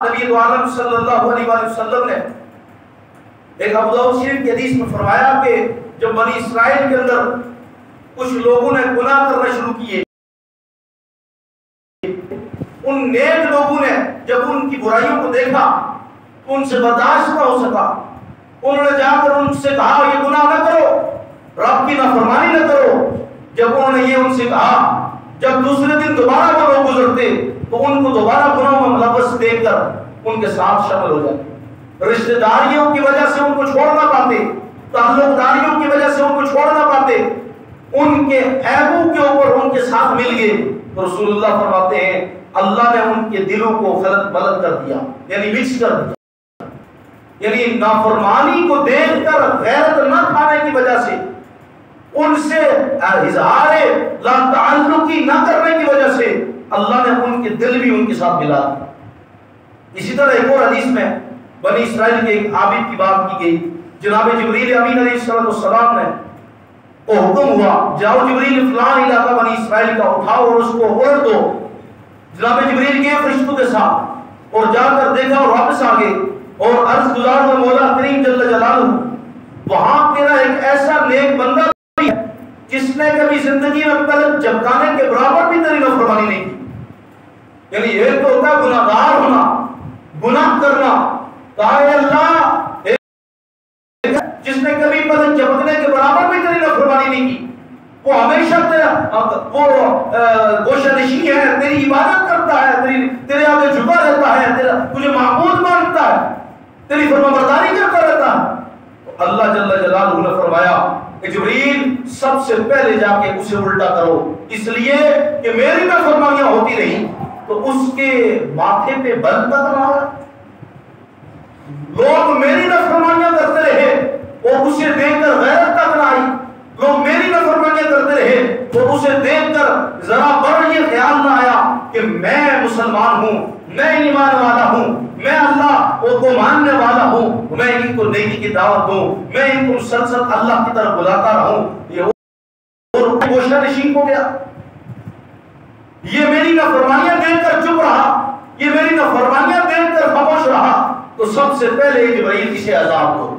نبی عالم صلی اللہ علیہ وآلہ وسلم نے ایک ابو داؤد شریف کی حدیث میں فرمایا کہ جب بنی اسرائیل کے اندر کچھ لوگوں نے گناہ کرنا شروع کیے، ان نیک لوگوں نے جب ان کی برائیوں کو دیکھا تو ان سے برداشت نہ ہو سکا، انہوں نے جا کر ان سے کہا یہ گناہ نہ کرو، رب کی نافرمانی نہ کرو۔ جب انہوں نے یہ ان سے کہا، جب دوسرے دن دوبارہ وہ لوگ گزرتے تو ان کو دوبارہ گناہوں میں ملوث دیکھ کر ان کے ساتھ شامل ہو جاتے، رشتہ داریوں کی وجہ سے ان کو چھوڑ نہ پاتے، تعلق داریوں کی وجہ سے ان کو چھوڑ نہ پاتے، ان کے عیبوں کے اوپر ان کے ساتھ مل گئے۔ تو رسول اللہ فرماتے ہیں اللہ نے ان کے دلوں کو خلط ملط کر دیا، یعنی مکس کر دیا، یعنی نافرمانی کو دیکھ کر غیرت نہ کھانے کی وجہ سے، ان سے اظہار لا تعلقی نہ کرنے کی وجہ سے اللہ نے ان کے دل بھی ان کے ساتھ ملا۔ اسی طرح ایک اور حدیث میں بنی اسرائیل کے ایک عابد کی بات کی گئی، جناب جبریل امین علیہ السلام نے وہ حکم ہوا جاؤ جبریل فلان علاقہ بنی اسرائیل کا اٹھاؤ اور اس کو اڑ دو۔ جناب جبریل گئے فرشتوں کے ساتھ اور جا کر دیکھا اور واپس آ گئے اور عرض گزار ہوئے مولا کریم جل جلالہ وہاں تیرا ایک ایسا نیک بندہ بھی ہے جس نے کبھی زندگی میں قلم چمکانے کے برابر بھی تیری نافرمانی نہیں کی۔ یعنی ایک تو ہوتا ہے گناہگار ہونا، گناہ کرنا، کہا اے اللہ جس نے کبھی پلک چمکنے کے برابر بھی تیری نافرمانی نہیں کی، وہ ہمیشہ تیرا وہ گوشہ نشین ہے، تیری عبادت کرتا ہے، تیرے آگے جھکا رہتا ہے، تجھے معبود مانتا ہے، تیری فرمانبرداری کرتا رہتا ہے۔ تو اللہ جل جلالہ نے فرمایا کہ جبریل سب سے پہلے جا کے اسے الٹا کرو، اس لیے کہ میری نافرمانیاں ہوتی رہی تو اس کے ماتھے پہ بل تک نہ آیا۔ لوگ میری نافرمانیاں کرتے رہے اور اسے دیکھ کر غیرت تک نہ آئی، لوگ میری نافرمانیاں کرتے رہے اور اسے دیکھ کر ذرا بڑھ یہ خیال نہ آیا کہ میں مسلمان ہوں، میں ایمان والا ہوں، میں اللہ کو ماننے والا ہوں، میں ان کو نیکی کی دعوت دوں، میں ان کو مسلسل اللہ کی طرف بلاتا رہوں۔ یہ اور گوشہ نشین ہو گیا، یہ میری نافرمانیاں دیکھ کر چپ رہا، یہ میری نافرمانیاں دیکھ کر خاموش رہا، تو سب سے پہلے جبرائیل اسے عذاب دو۔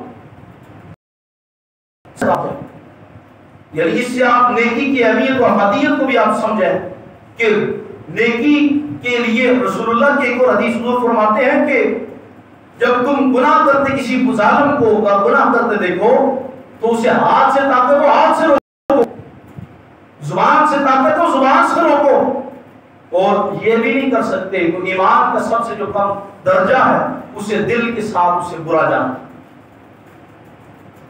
یعنی اس سے آپ نیکی کی اہمیت اور احادیت کو بھی آپ سمجھیں کہ نیکی کے لیے رسول اللہ کے ایک اور حدیث حضور فرماتے ہیں کہ جب تم گناہ کرتے کسی ظالم کو گناہ کرتے دیکھو تو اسے ہاتھ سے طاقت ہو ہاتھ سے روکو، زبان سے طاقت ہو زبان سے روکو، اور یہ بھی نہیں کر سکتے تو ایمان کا سب سے جو کم درجہ ہے اسے دل کے ساتھ اسے برا جانا۔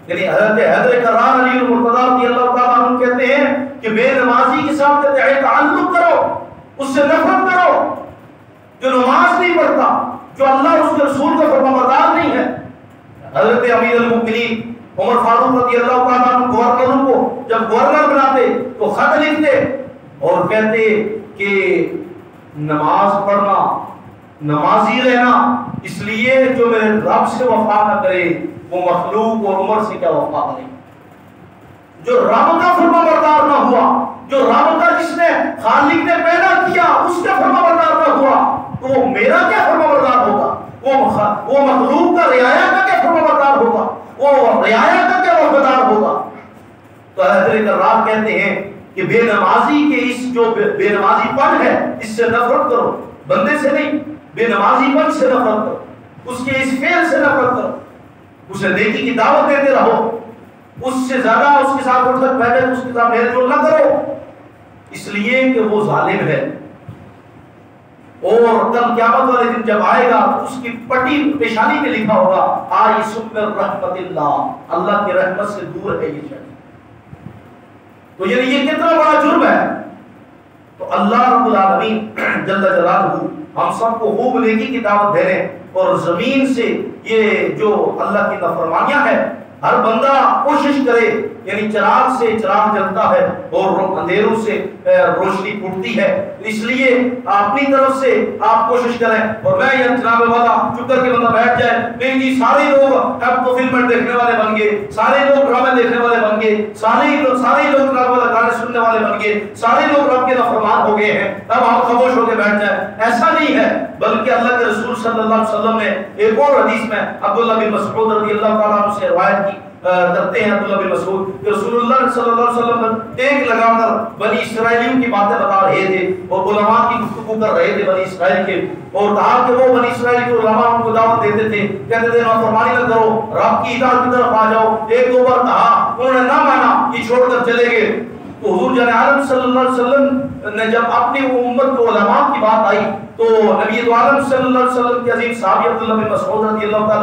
یعنی حضرت حیدر کرار علی المرتضی رضی اللہ تعالیٰ عنہ کہتے ہیں کہ بے نمازی کے ساتھ تعلق کرو، اس سے نفرت کرو، جو نماز نہیں پڑھتا، جو اللہ اس کے رسول کا فرمانبردار نہیں ہے۔ حضرت امیر المؤمنین عمر فاروق رضی اللہ تعالیٰ عنہ گورنروں کو جب گورنر بناتے تو خط لکھتے اور کہتے کہ نماز پڑھنا، نمازی رہنا، اس لیے جو میرے رب سے وفا نہ کرے وہ مخلوق اور عمر سے کیا وفا کرے۔ جو رب کا فرمانبردار نہ ہوا، جو رب کا جس نے خالق نے پیدا کیا اس کا فرمانبردار نہ ہوا تو وہ میرا کیا فرمانبردار ہوگا، وہ مخلوق کا رعایا کا کیا فرمانبردار ہوگا، وہ رعایا کا کیا وفادار ہوگا۔ تو حضرت کرار کہتے ہیں کہ بے نمازی کے اس جو بے نمازی پن ہے اس سے نفرت کرو، بندے سے نہیں، بے نمازی پن سے نفرت کرو، اس کے اس فعل سے نفرت کرو، اسے نیکی کی دعوت دیتے رہو، اس سے زیادہ اس کے ساتھ اٹھک بیٹھک اس کے ساتھ میل جول نہ کرو، اس لیے کہ وہ ظالم ہے اور کل قیامت والے دن جب آئے گا تو اس کی پٹی پیشانی پہ لکھا ہوگا آئسم من رحمت اللہ، اللہ کی رحمت سے دور ہے یہ شخص۔ تو یعنی یہ کتنا بڑا جرم ہے۔ تو اللہ رب العالمین جل جلالہ ہم سب کو خوب نیکی کی دعوت دے رہے ہیں اور زمین سے یہ جو اللہ کی نافرمانیاں ہیں ہر بندہ کوشش کرے یعنی چراغ سے چراغ جلتا ہے اور اندھیروں سے روشنی پھوٹتی ہے. اس لیے اپنی طرف سے آپ کوشش کریں. اور میں یہ جناب والا چپ کر کے بندہ بیٹھ جائے نہیں جی سارے لوگ اب تو فلمیں دیکھنے والے بن گئے, سارے لوگ ڈرامے دیکھنے والے بن گئے, سارے لوگ جناب والا گانے سننے والے بن گئے, سارے لوگ رب کے نافرمان ہو گئے ہیں, اب آپ خاموش ہو کے بیٹھ جائیں. ایسا نہیں ہے, بلکہ اللہ کے رسول صلی اللہ علیہ وسلم نے ایک اور حدیث میں عبداللہ بن مسعود رضی اللہ تعالیٰ عنہ سے روایت کی کرتے ہیں عبداللہ بن مسعود کہ رسول اللہ صلی اللہ علیہ وسلم ٹیک لگا کر بنی اسرائیلیوں کی باتیں بتا رہے تھے اور علماء کی گفتگو کر رہے تھے بنی اسرائیل کے, اور کہا کہ وہ بنی اسرائیل کے علماء ان کو دعوت دیتے تھے, کہتے تھے نافرمانی نہ کرو, رب کی اطاعت کی طرف آ جاؤ. ایک دو بار کہا, انہوں نے نہ مانا, یہ چھوڑ کر چلے گئے. تو حضور جان عالم صلی اللہ علیہ وسلم نے جب اپنی امت کو علماء کی بات آئی تو نبی عالم صلی اللہ علیہ وسلم کے عظیم صحابی عبداللہ بن مسعود رضی اللہ تعالیٰ